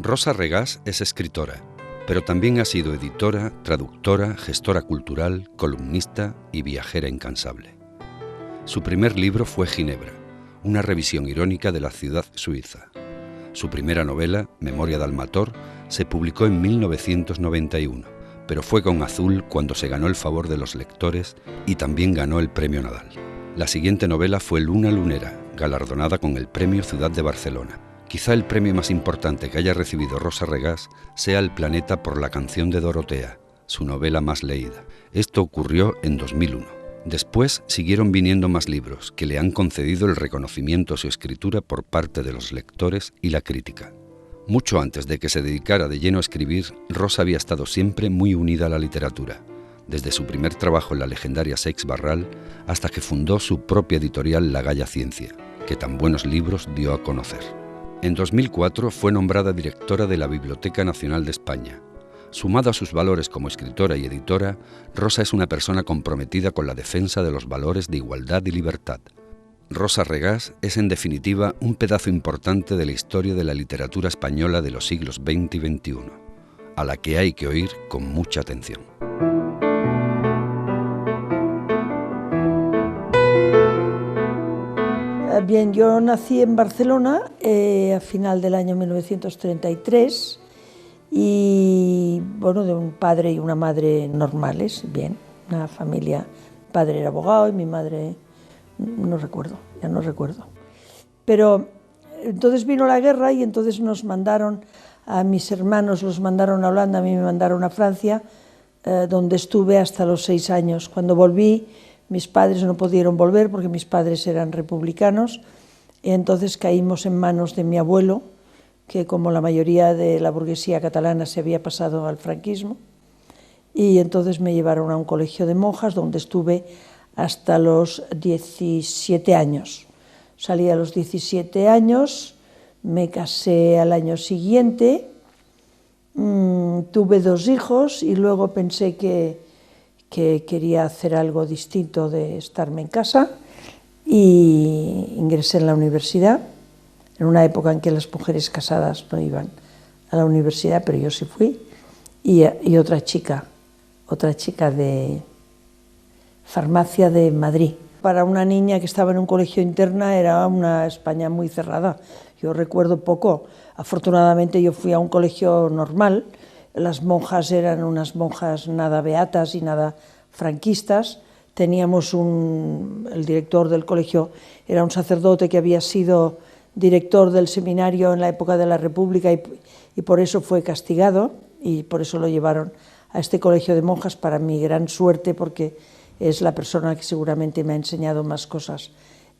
Rosa Regàs es escritora, pero también ha sido editora, traductora, gestora cultural, columnista y viajera incansable. Su primer libro fue Ginebra, una revisión irónica de la ciudad suiza. Su primera novela, Memoria d'Almator, se publicó en 1991, pero fue con Azul cuando se ganó el favor de los lectores y también ganó el Premio Nadal. La siguiente novela fue Luna Lunera, galardonada con el Premio Ciudad de Barcelona. Quizá el premio más importante que haya recibido Rosa Regàs sea el Planeta por la canción de Dorotea, su novela más leída. Esto ocurrió en 2001. Después siguieron viniendo más libros que le han concedido el reconocimiento a su escritura por parte de los lectores y la crítica. Mucho antes de que se dedicara de lleno a escribir, Rosa había estado siempre muy unida a la literatura, desde su primer trabajo en la legendaria Seix Barral hasta que fundó su propia editorial La Galla Ciencia, que tan buenos libros dio a conocer. En 2004 fue nombrada directora de la Biblioteca Nacional de España. Sumado a sus valores como escritora y editora, Rosa es una persona comprometida con la defensa de los valores de igualdad y libertad. Rosa Regàs es en definitiva un pedazo importante de la historia de la literatura española de los siglos XX y XXI, a la que hay que oír con mucha atención. Bien, yo nací en Barcelona a final del año 1933 y, bueno, de un padre y una madre normales, bien, una familia. Mi padre era abogado y mi madre, no recuerdo. Pero entonces vino la guerra y entonces nos mandaron, a mis hermanos los mandaron a Holanda, a mí me mandaron a Francia, donde estuve hasta los 6 años. Cuando volví, mis padres no pudieron volver porque mis padres eran republicanos y entonces caímos en manos de mi abuelo, que como la mayoría de la burguesía catalana se había pasado al franquismo, y entonces me llevaron a un colegio de monjas donde estuve hasta los 17 años. Salí a los 17 años, me casé al año siguiente, tuve 2 hijos y luego pensé que quería hacer algo distinto de estarme en casa y ingresé en la universidad, en una época en que las mujeres casadas no iban a la universidad, pero yo sí fui, y otra chica de farmacia de Madrid. Para una niña que estaba en un colegio interna era una España muy cerrada. Yo recuerdo poco. Afortunadamente yo fui a un colegio normal. Las monjas eran unas monjas nada beatas y nada franquistas. Teníamos el director del colegio era un sacerdote que había sido director del seminario en la época de la República y por eso fue castigado y por eso lo llevaron a este colegio de monjas, para mi gran suerte, porque es la persona que seguramente me ha enseñado más cosas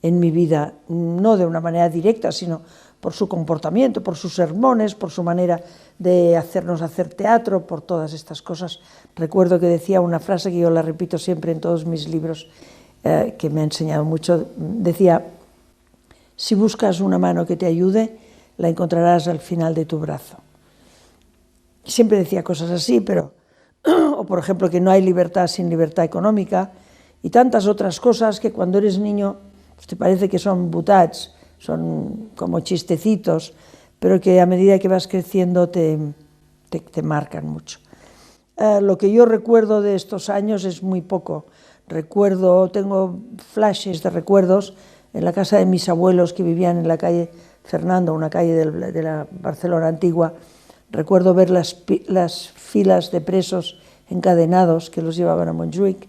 en mi vida, no de una manera directa, sino por su comportamiento, por sus sermones, por su manera de hacernos hacer teatro, por todas estas cosas. Recuerdo que decía una frase que yo la repito siempre en todos mis libros, que me ha enseñado mucho, decía: si buscas una mano que te ayude, la encontrarás al final de tu brazo. Siempre decía cosas así, pero o por ejemplo que no hay libertad sin libertad económica y tantas otras cosas que cuando eres niño pues te parece que son butats, son como chistecitos, pero que a medida que vas creciendo te marcan mucho. Lo que yo recuerdo de estos años es muy poco. Tengo flashes de recuerdos en la casa de mis abuelos que vivían en la calle Fernando, una calle de la Barcelona antigua. Recuerdo ver las filas de presos encadenados que los llevaban a Montjuïc.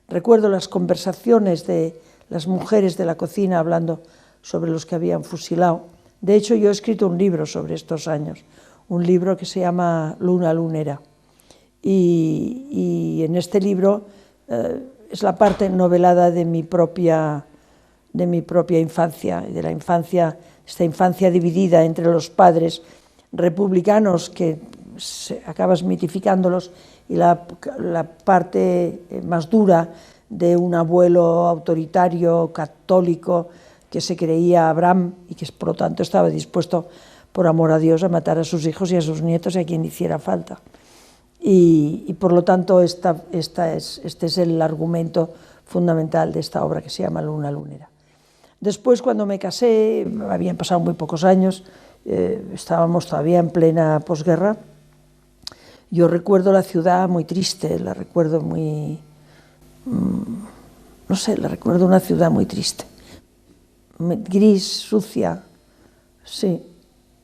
Recuerdo las conversaciones de las mujeres de la cocina hablando sobre los que habían fusilado. De hecho, yo he escrito un libro sobre estos años, un libro que se llama Luna Lunera. Y en este libro es la parte novelada de mi propia infancia, de la infancia, esta infancia dividida entre los padres republicanos, que acabas mitificándolos, y la parte más dura de un abuelo autoritario, católico, que se creía Abraham y que por lo tanto estaba dispuesto, por amor a Dios, a matar a sus hijos y a sus nietos y a quien hiciera falta. Y por lo tanto este es el argumento fundamental de esta obra que se llama Luna Lunera. Después, cuando me casé, habían pasado muy pocos años, estábamos todavía en plena posguerra. Yo recuerdo la ciudad muy triste, la recuerdo muy, no sé, la recuerdo una ciudad muy triste, gris, sucia, sí,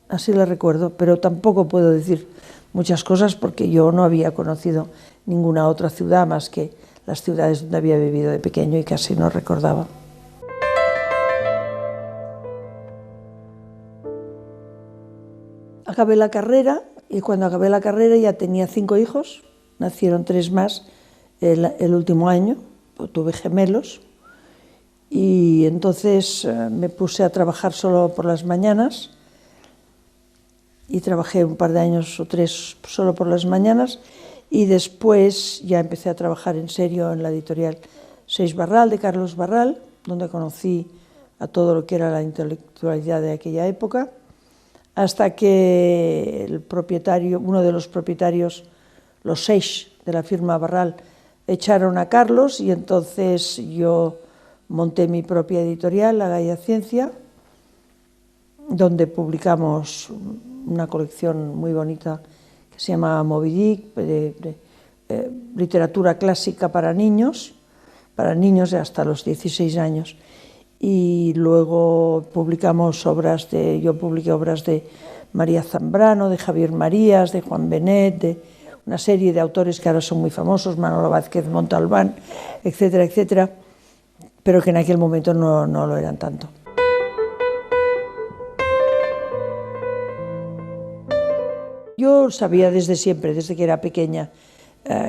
así la recuerdo, pero tampoco puedo decir muchas cosas porque yo no había conocido ninguna otra ciudad más que las ciudades donde había vivido de pequeño y casi no recordaba. Acabé la carrera y cuando acabé la carrera ya tenía 5 hijos, nacieron 3 más el último año, tuve gemelos y entonces me puse a trabajar solo por las mañanas y trabajé un par de años o 3 solo por las mañanas y después ya empecé a trabajar en serio en la editorial Seix Barral de Carlos Barral, donde conocí a todo lo que era la intelectualidad de aquella época, hasta que el propietario, uno de los propietarios, los Seix de la firma Barral, echaron a Carlos y entonces yo monté mi propia editorial, La Gaia Ciencia, donde publicamos una colección muy bonita que se llama Moby Dick, de literatura clásica para niños hasta los 16 años. Y luego publicamos yo publiqué obras de María Zambrano, de Javier Marías, de Juan Benet, de una serie de autores que ahora son muy famosos, Manolo Vázquez Montalbán, etcétera, etcétera, pero que en aquel momento no lo eran tanto. Yo sabía desde siempre, desde que era pequeña,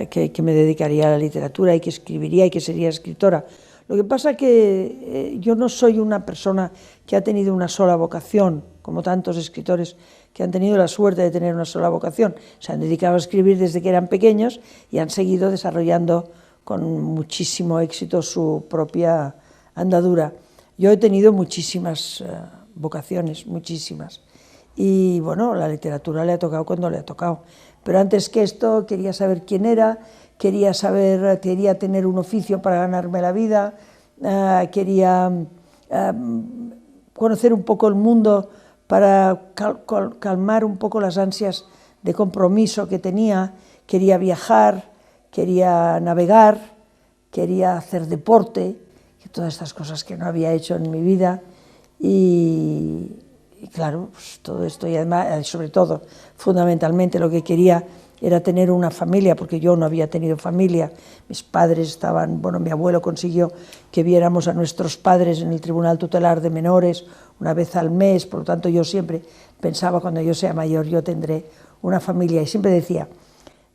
que me dedicaría a la literatura y que escribiría y que sería escritora. Lo que pasa es que yo no soy una persona que ha tenido una sola vocación, como tantos escritores que han tenido la suerte de tener una sola vocación. Se han dedicado a escribir desde que eran pequeños y han seguido desarrollando con muchísimo éxito su propia andadura. Yo he tenido muchísimas vocaciones, muchísimas. Y bueno, la literatura le ha tocado cuando le ha tocado. Pero antes que esto quería saber quién era, quería tener un oficio para ganarme la vida, quería conocer un poco el mundo para calmar un poco las ansias de compromiso que tenía, quería viajar, quería navegar, quería hacer deporte, todas estas cosas que no había hecho en mi vida y claro, pues todo esto y además, sobre todo, fundamentalmente lo que quería era tener una familia, porque yo no había tenido familia. Mis padres estaban, bueno, mi abuelo consiguió que viéramos a nuestros padres en el Tribunal Tutelar de Menores una vez al mes, por lo tanto yo siempre pensaba, cuando yo sea mayor, yo tendré una familia, y siempre decía,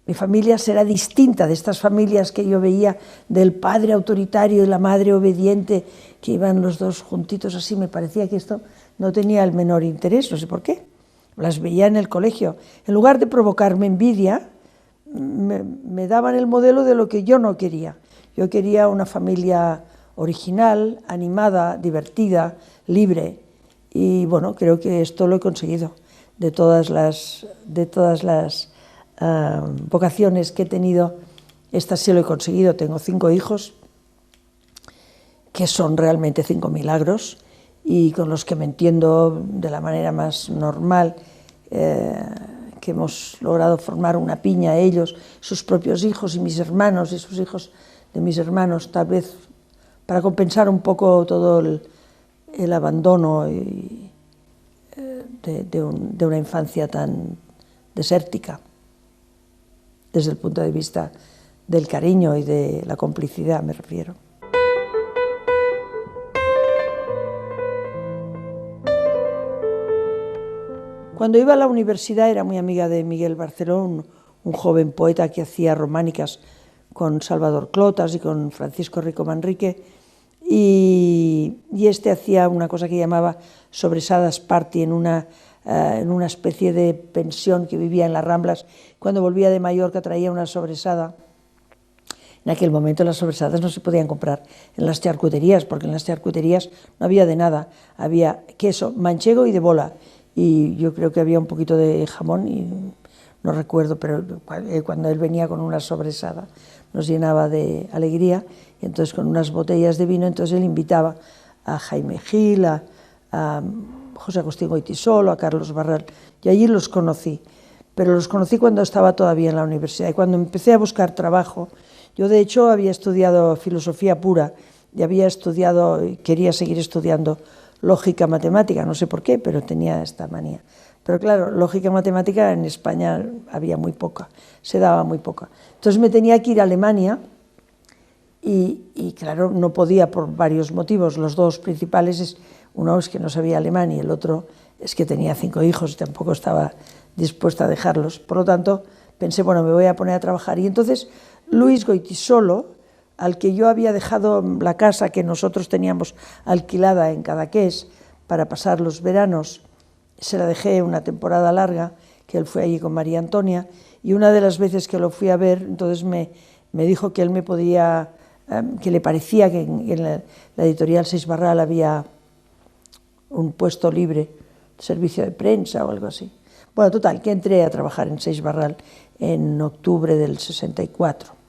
mi familia será distinta de estas familias que yo veía del padre autoritario y la madre obediente, que iban los dos juntitos así. Me parecía que esto no tenía el menor interés, no sé por qué. Las veía en el colegio. En lugar de provocarme envidia, me daban el modelo de lo que yo no quería. Yo quería una familia original, animada, divertida, libre. Y bueno, creo que esto lo he conseguido. De todas las vocaciones que he tenido, esta sí lo he conseguido. Tengo 5 hijos, que son realmente 5 milagros, y con los que me entiendo de la manera más normal, que hemos logrado formar una piña, ellos, sus propios hijos y mis hermanos y sus hijos de mis hermanos, tal vez para compensar un poco todo el abandono de una infancia tan desértica, desde el punto de vista del cariño y de la complicidad, me refiero. Cuando iba a la universidad era muy amiga de Miguel Barceló, un joven poeta que hacía románicas con Salvador Clotas y con Francisco Rico Manrique, y este hacía una cosa que llamaba Sobresadas Party en una especie de pensión que vivía en las Ramblas. Cuando volvía de Mallorca traía una sobresada. En aquel momento las sobresadas no se podían comprar en las charcuterías, porque en las charcuterías no había de nada, había queso manchego y de bola, y yo creo que había un poquito de jamón, y no recuerdo, pero cuando él venía con una sobresada nos llenaba de alegría, y entonces con unas botellas de vino, entonces él invitaba a Jaime Gil, a José Agustín Goytisolo, a Carlos Barral, y allí los conocí, pero los conocí cuando estaba todavía en la universidad, y cuando empecé a buscar trabajo, yo de hecho había estudiado filosofía pura, y había estudiado, quería seguir estudiando lógica matemática, no sé por qué, pero tenía esta manía. Pero claro, lógica matemática en España había muy poca, se daba muy poca. Entonces me tenía que ir a Alemania y claro, no podía por varios motivos. Los dos principales, uno es que no sabía alemán y el otro es que tenía 5 hijos y tampoco estaba dispuesta a dejarlos. Por lo tanto, pensé, bueno, me voy a poner a trabajar. Y entonces Luis Goytisolo, al que yo había dejado la casa que nosotros teníamos alquilada en Cadaqués para pasar los veranos, se la dejé una temporada larga, que él fue allí con María Antonia, y una de las veces que lo fui a ver, entonces me dijo que él me podía, que le parecía que en la editorial Seix Barral había un puesto libre, servicio de prensa o algo así. Bueno, total, que entré a trabajar en Seix Barral en octubre del 64.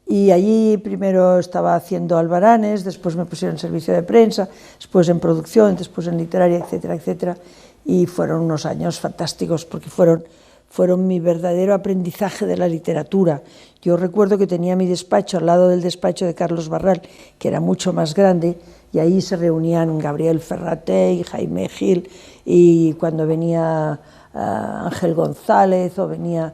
Y allí primero estaba haciendo albaranes, después me pusieron en servicio de prensa, después en producción, después en literaria, etcétera, etcétera. Y fueron unos años fantásticos porque fueron mi verdadero aprendizaje de la literatura. Yo recuerdo que tenía mi despacho al lado del despacho de Carlos Barral, que era mucho más grande, y ahí se reunían Gabriel Ferraté y Jaime Gil, y cuando venía Ángel González o venía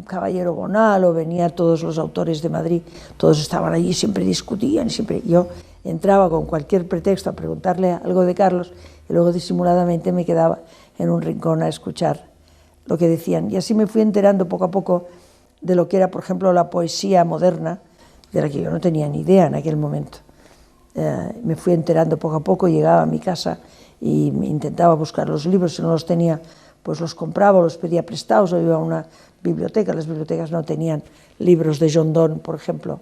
Caballero Bonal o venía todos los autores de Madrid, todos estaban allí, siempre discutían, siempre yo entraba con cualquier pretexto a preguntarle algo de Carlos y luego disimuladamente me quedaba en un rincón a escuchar lo que decían. Y así me fui enterando poco a poco de lo que era, por ejemplo, la poesía moderna, de la que yo no tenía ni idea en aquel momento. Me fui enterando poco a poco, llegaba a mi casa y intentaba buscar los libros, si no los tenía, pues los compraba, los pedía prestados, o iba a una biblioteca. Las bibliotecas no tenían libros de John Donne, por ejemplo.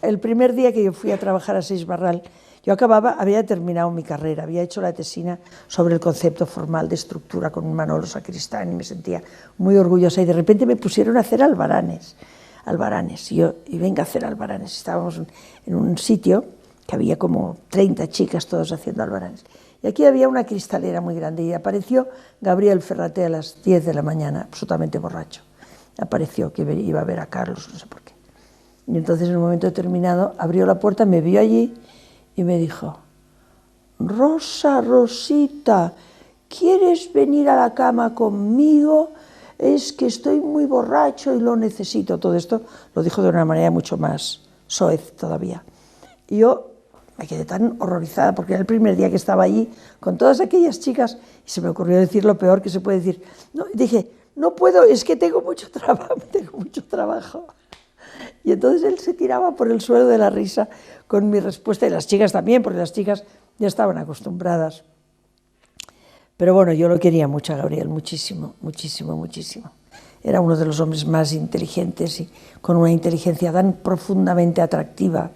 El primer día que yo fui a trabajar a Seix Barral, yo había terminado mi carrera, había hecho la tesina sobre el concepto formal de estructura con Manolo Sacristán y me sentía muy orgullosa, y de repente me pusieron a hacer albaranes, y venga a hacer albaranes. Estábamos en un sitio que había como 30 chicas todos haciendo albaranes. Y aquí había una cristalera muy grande y apareció Gabriel Ferraté a las 10 de la mañana, absolutamente borracho. Apareció que iba a ver a Carlos, no sé por qué. Y entonces en un momento determinado abrió la puerta, me vio allí y me dijo: Rosa, Rosita, ¿quieres venir a la cama conmigo? Es que estoy muy borracho y lo necesito. Todo esto lo dijo de una manera mucho más soez todavía. Y yo me quedé tan horrorizada porque era el primer día que estaba allí con todas aquellas chicas y se me ocurrió decir lo peor que se puede decir. No, dije, no puedo, es que tengo mucho trabajo. Y entonces él se tiraba por el suelo de la risa con mi respuesta, y las chicas también, porque las chicas ya estaban acostumbradas. Pero bueno, yo lo quería mucho a Gabriel, muchísimo, muchísimo, muchísimo. Era uno de los hombres más inteligentes y con una inteligencia tan profundamente atractiva,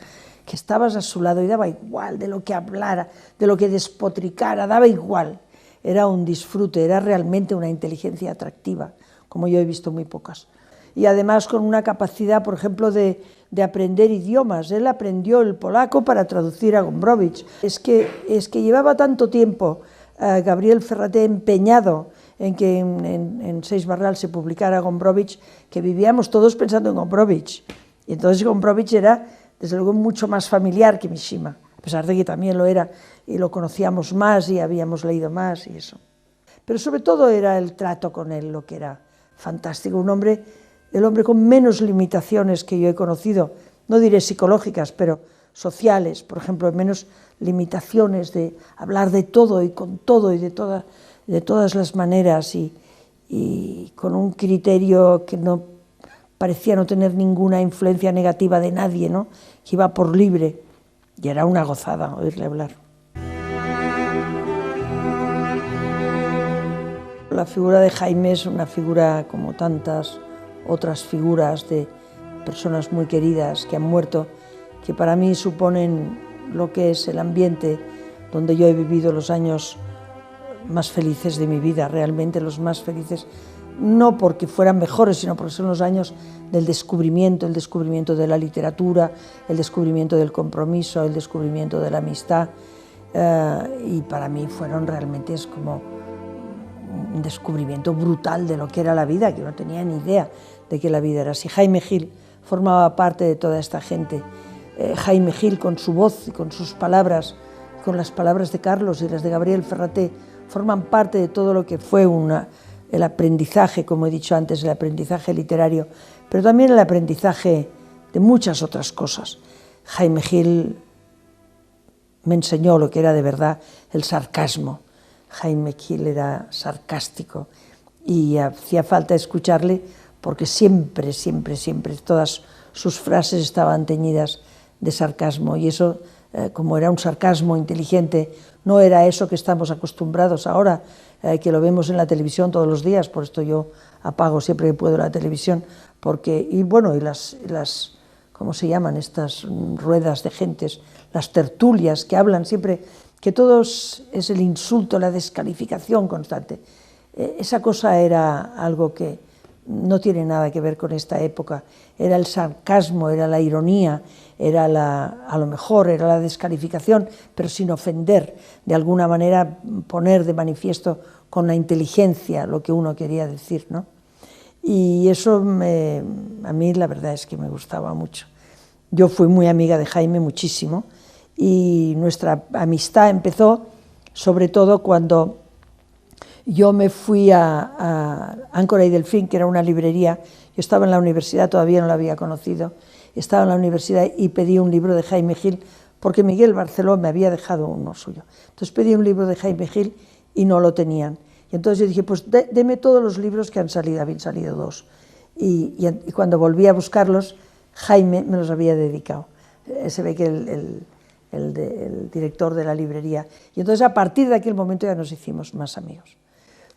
que estabas a su lado y daba igual de lo que hablara, de lo que despotricara, daba igual. Era un disfrute, era realmente una inteligencia atractiva, como yo he visto muy pocas. Y además con una capacidad, por ejemplo, de aprender idiomas. Él aprendió el polaco para traducir a Gombrowicz. Es que llevaba tanto tiempo Gabriel Ferraté empeñado en que en Seix Barral se publicara Gombrowicz, que vivíamos todos pensando en Gombrowicz. Y entonces Gombrowicz era, desde luego, mucho más familiar que Mishima, a pesar de que también lo era, y lo conocíamos más y habíamos leído más y eso. Pero sobre todo era el trato con él lo que era fantástico. El hombre con menos limitaciones que yo he conocido, no diré psicológicas, pero sociales, por ejemplo, menos limitaciones de hablar de todo y con todo y de todas las maneras, y con un criterio que no parecía no tener ninguna influencia negativa de nadie, ¿no? Que iba por libre, y era una gozada oírle hablar. La figura de Jaime es una figura como tantas otras figuras de personas muy queridas que han muerto, que para mí suponen lo que es el ambiente donde yo he vivido los años más felices de mi vida, realmente los más felices, no porque fueran mejores, sino porque son los años del descubrimiento, el descubrimiento de la literatura, el descubrimiento del compromiso, el descubrimiento de la amistad, y para mí fueron realmente, es como un descubrimiento brutal de lo que era la vida, que no tenía ni idea de que la vida era así. Jaime Gil formaba parte de toda esta gente. Jaime Gil, con su voz y con sus palabras, con las palabras de Carlos y las de Gabriel Ferraté, forman parte de todo lo que fue el aprendizaje, como he dicho antes, el aprendizaje literario, pero también el aprendizaje de muchas otras cosas. Jaime Gil me enseñó lo que era de verdad el sarcasmo. Jaime Gil era sarcástico y hacía falta escucharle porque siempre, siempre, siempre todas sus frases estaban teñidas de sarcasmo, y eso, como era un sarcasmo inteligente, no era eso que estamos acostumbrados ahora, que lo vemos en la televisión todos los días. Por esto yo apago siempre que puedo la televisión, y las ¿cómo se llaman estas ruedas de gentes? Las tertulias, que hablan siempre, que todo es el insulto, la descalificación constante. Esa cosa era algo que no tiene nada que ver con esta época. Era el sarcasmo, era la ironía, a lo mejor era la descalificación, pero sin ofender, de alguna manera poner de manifiesto con la inteligencia lo que uno quería decir, ¿no? Y eso a mí la verdad es que me gustaba mucho. Yo fui muy amiga de Jaime, muchísimo, y nuestra amistad empezó sobre todo cuando yo me fui a Áncora y Delfín, que era una librería. Yo estaba en la universidad, todavía no la había conocido, estaba en la universidad y pedí un libro de Jaime Gil, porque Miguel Barceló me había dejado uno suyo. Entonces pedí un libro de Jaime Gil y no lo tenían. Y entonces yo dije, pues deme todos los libros que han salido, habían salido 2. Y cuando volví a buscarlos, Jaime me los había dedicado. Se ve que el director de la librería. Y entonces a partir de aquel momento ya nos hicimos más amigos.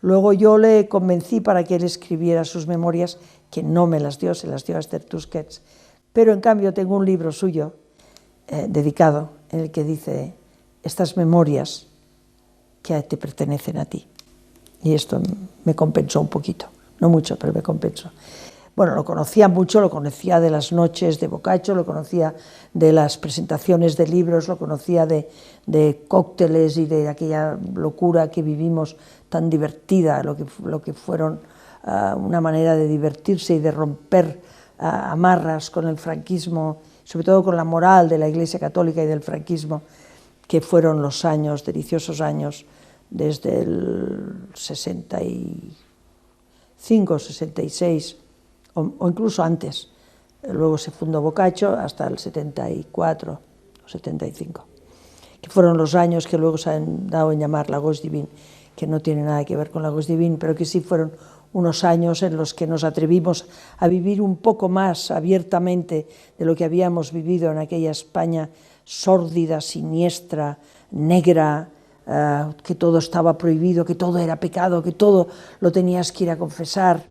Luego yo le convencí para que él escribiera sus memorias, que no me las dio, se las dio a Esther Tusquets. Pero en cambio tengo un libro suyo dedicado, en el que dice: estas memorias que te pertenecen a ti. Y esto me compensó un poquito, no mucho, pero me compensó. Bueno, lo conocía mucho, lo conocía de las noches de Boccaccio, lo conocía de las presentaciones de libros, lo conocía de cócteles y de aquella locura que vivimos tan divertida, lo que fueron una manera de divertirse y de romper amarras con el franquismo, sobre todo con la moral de la Iglesia Católica y del franquismo, que fueron los años, deliciosos años, desde el 65, 66, o incluso antes. Luego se fundó Boccaccio hasta el 74 o 75, que fueron los años que luego se han dado en llamar la Gauche Divine, que no tiene nada que ver con la Gauche Divine, pero que sí fueron unos años en los que nos atrevimos a vivir un poco más abiertamente de lo que habíamos vivido en aquella España sórdida, siniestra, negra, que todo estaba prohibido, que todo era pecado, que todo lo tenías que ir a confesar.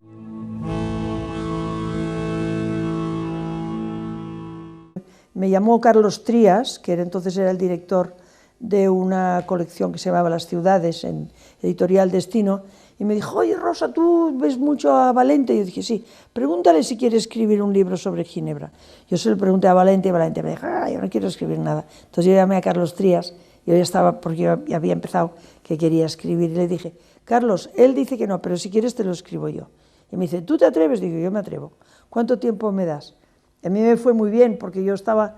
Me llamó Carlos Trías, que entonces era el director de una colección que se llamaba Las Ciudades, en Editorial Destino, y me dijo: oye, Rosa, ¿tú ves mucho a Valente? Y yo dije: sí, pregúntale si quiere escribir un libro sobre Ginebra. Yo se lo pregunté a Valente y Valente me dijo: yo no quiero escribir nada. Entonces yo llamé a Carlos Trías, yo ya estaba, porque yo ya había empezado, que quería escribir, y le dije: Carlos, él dice que no, pero si quieres te lo escribo yo. Y me dice: ¿tú te atreves? Digo: yo me atrevo. ¿Cuánto tiempo me das? A mí me fue muy bien, porque yo estaba,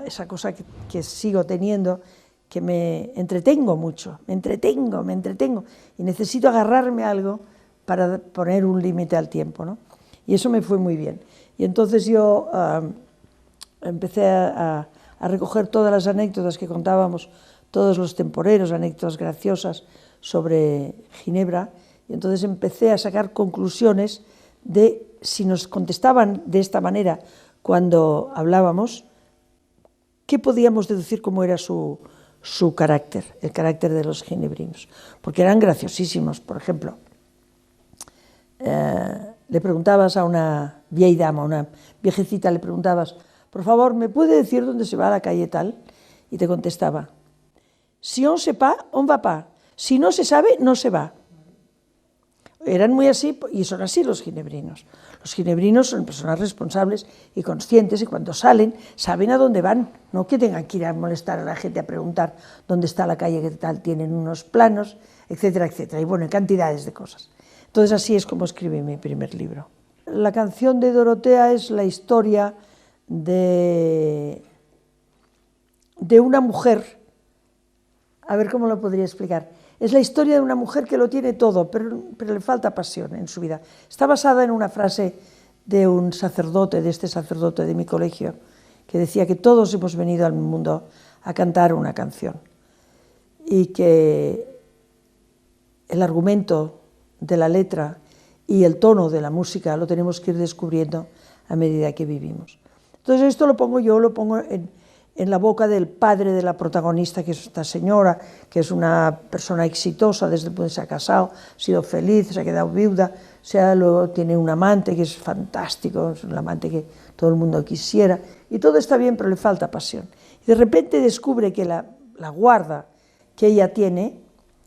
esa cosa que sigo teniendo, que me entretengo mucho, me entretengo, y necesito agarrarme a algo para poner un límite al tiempo, ¿no? Y eso me fue muy bien. Y entonces yo empecé a recoger todas las anécdotas que contábamos, todos los temporeros, anécdotas graciosas sobre Ginebra, y entonces empecé a sacar conclusiones de si nos contestaban de esta manera cuando hablábamos, ¿qué podíamos deducir cómo era su carácter, el carácter de los ginebrinos? Porque eran graciosísimos. Por ejemplo, le preguntabas a una vieja dama, a una viejecita, le preguntabas: por favor, ¿me puede decir dónde se va a la calle tal? Y te contestaba: si on se pa, on va pa. Si no se sabe, no se va. Eran muy así, y son así los ginebrinos. Los ginebrinos son personas responsables y conscientes, y cuando salen saben a dónde van, no que tengan que ir a molestar a la gente a preguntar dónde está la calle, qué tal, tienen unos planos, etcétera, etcétera, y bueno, cantidades de cosas. Entonces así es como escribí mi primer libro. La canción de Dorotea es la historia de una mujer, a ver cómo lo podría explicar. Es la historia de una mujer que lo tiene todo, pero le falta pasión en su vida. Está basada en una frase de un sacerdote, de este sacerdote de mi colegio, que decía que todos hemos venido al mundo a cantar una canción y que el argumento de la letra y el tono de la música lo tenemos que ir descubriendo a medida que vivimos. Entonces esto lo pongo en la boca del padre de la protagonista, que es esta señora, que es una persona exitosa desde que se ha casado, ha sido feliz, se ha quedado viuda, luego tiene un amante que es fantástico, es un amante que todo el mundo quisiera, y todo está bien, pero le falta pasión. Y de repente descubre que la guarda que ella tiene,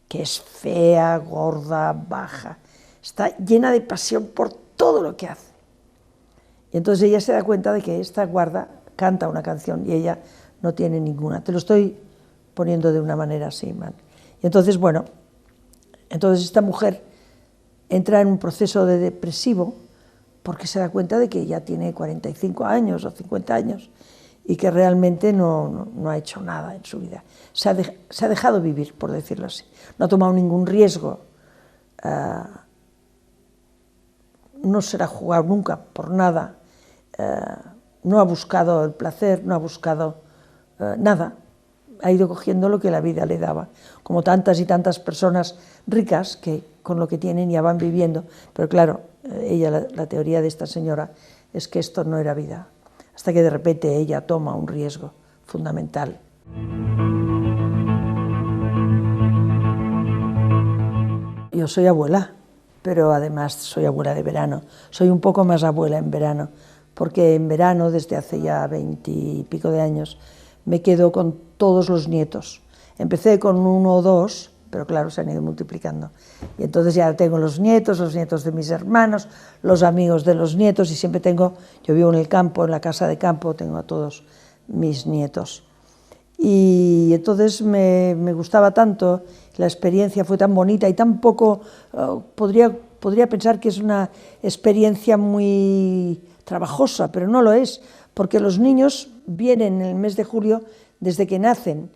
que es fea, gorda, baja, está llena de pasión por todo lo que hace. Y entonces ella se da cuenta de que esta guarda canta una canción y ella no tiene ninguna. Te lo estoy poniendo de una manera así, man. Y entonces, bueno, entonces esta mujer entra en un proceso de depresivo porque se da cuenta de que ya tiene 45 años o 50 años y que realmente no ha hecho nada en su vida. Se ha dejado vivir, por decirlo así. No ha tomado ningún riesgo. No será jugado nunca por nada. No ha buscado el placer, no ha buscado nada. Ha ido cogiendo lo que la vida le daba, como tantas y tantas personas ricas que con lo que tienen ya van viviendo. Pero claro, la teoría de esta señora es que esto no era vida, hasta que de repente ella toma un riesgo fundamental. Yo soy abuela, pero además soy abuela de verano. Soy un poco más abuela en verano, porque en verano, desde hace ya 20 y pico de años, me quedo con todos los nietos. Empecé con 1 o 2, pero claro, se han ido multiplicando. Y entonces ya tengo los nietos de mis hermanos, los amigos de los nietos, y siempre tengo, yo vivo en el campo, en la casa de campo, tengo a todos mis nietos. Y entonces me gustaba tanto, la experiencia fue tan bonita y tan poco, podría pensar que es una experiencia muy trabajosa, pero no lo es, porque los niños vienen en el mes de julio desde que nacen.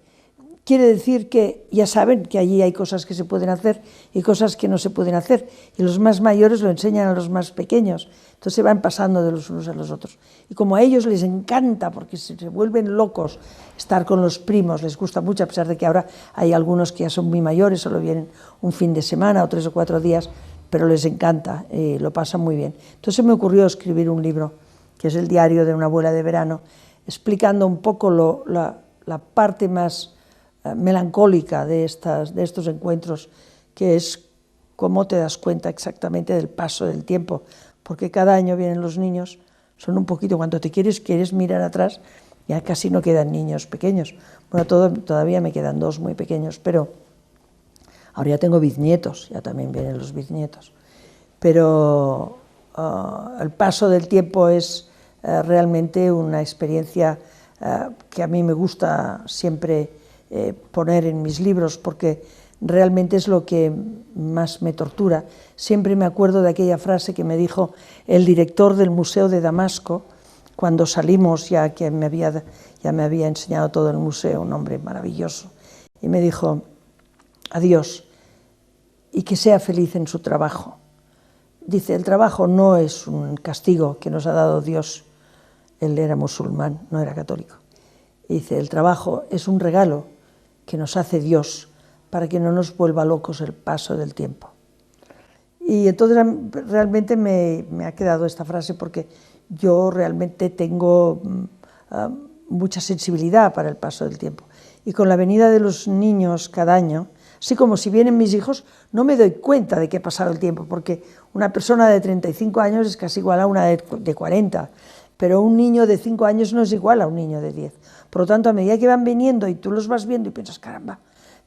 Quiere decir que ya saben que allí hay cosas que se pueden hacer y cosas que no se pueden hacer, y los más mayores lo enseñan a los más pequeños, entonces se van pasando de los unos a los otros. Y como a ellos les encanta, porque se vuelven locos estar con los primos, les gusta mucho, a pesar de que ahora hay algunos que ya son muy mayores, solo vienen un fin de semana o 3 o 4 días, pero les encanta, lo pasan muy bien. Entonces me ocurrió escribir un libro, que es el diario de una abuela de verano, explicando un poco la parte más melancólica de estos encuentros, que es cómo te das cuenta exactamente del paso del tiempo, porque cada año vienen los niños, son un poquito, cuando te quieres mirar atrás, ya casi no quedan niños pequeños. Bueno, todavía me quedan 2 muy pequeños, pero ahora ya tengo bisnietos, ya también vienen los bisnietos. Pero el paso del tiempo es realmente una experiencia que a mí me gusta siempre poner en mis libros, porque realmente es lo que más me tortura. Siempre me acuerdo de aquella frase que me dijo el director del Museo de Damasco cuando salimos, ya me había enseñado todo el museo, un hombre maravilloso, y me dijo: adiós, y que sea feliz en su trabajo. Dice, el trabajo no es un castigo que nos ha dado Dios. Él era musulmán, no era católico. Y dice, el trabajo es un regalo que nos hace Dios para que no nos vuelva locos el paso del tiempo. Y entonces realmente me ha quedado esta frase, porque yo realmente tengo mucha sensibilidad para el paso del tiempo. Y con la venida de los niños cada año, así como si vienen mis hijos, no me doy cuenta de que ha pasado el tiempo, porque una persona de 35 años es casi igual a una de 40, pero un niño de 5 años no es igual a un niño de 10. Por lo tanto, a medida que van viniendo y tú los vas viendo y piensas, caramba,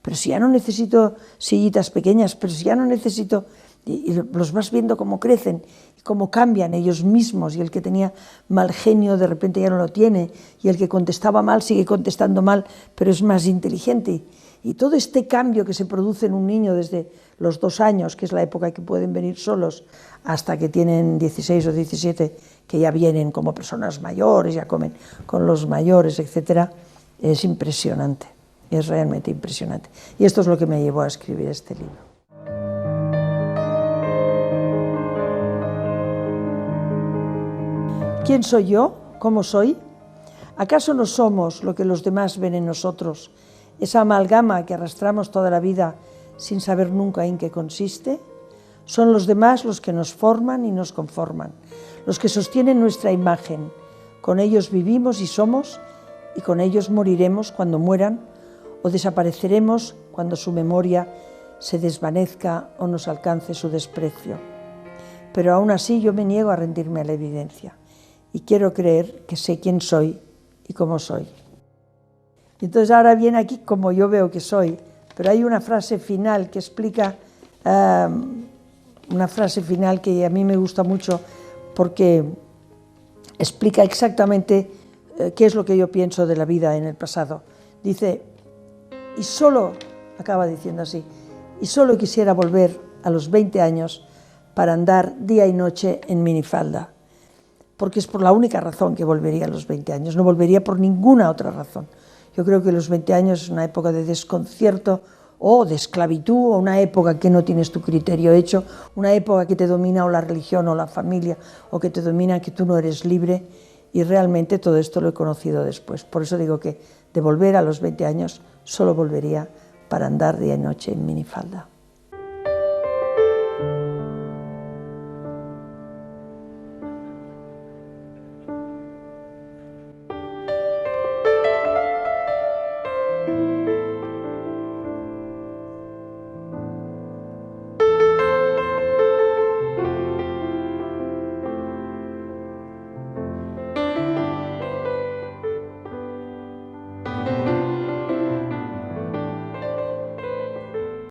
pero si ya no necesito sillitas pequeñas, pero si ya no necesito y los vas viendo cómo crecen, cómo cambian ellos mismos, y el que tenía mal genio de repente ya no lo tiene, y el que contestaba mal sigue contestando mal, pero es más inteligente. Y todo este cambio que se produce en un niño desde los 2 años, que es la época que pueden venir solos, hasta que tienen 16 o 17, que ya vienen como personas mayores, ya comen con los mayores, etcétera, es impresionante, es realmente impresionante. Y esto es lo que me llevó a escribir este libro. ¿Quién soy yo? ¿Cómo soy? ¿Acaso no somos lo que los demás ven en nosotros, esa amalgama que arrastramos toda la vida sin saber nunca en qué consiste? Son los demás los que nos forman y nos conforman, los que sostienen nuestra imagen. Con ellos vivimos y somos, y con ellos moriremos cuando mueran, o desapareceremos cuando su memoria se desvanezca o nos alcance su desprecio. Pero aún así yo me niego a rendirme a la evidencia, y quiero creer que sé quién soy y cómo soy. Y entonces ahora viene aquí como yo veo que soy, pero hay una frase final que explica, una frase final que a mí me gusta mucho porque explica exactamente qué es lo que yo pienso de la vida en el pasado. Dice, y solo, acaba diciendo así, y solo quisiera volver a los 20 años para andar día y noche en minifalda, porque es por la única razón que volvería a los 20 años, no volvería por ninguna otra razón. Yo creo que los 20 años es una época de desconcierto o de esclavitud, o una época que no tienes tu criterio hecho, una época que te domina o la religión o la familia, o que te domina que tú no eres libre, y realmente todo esto lo he conocido después. Por eso digo que de volver a los 20 años solo volvería para andar día y noche en minifalda.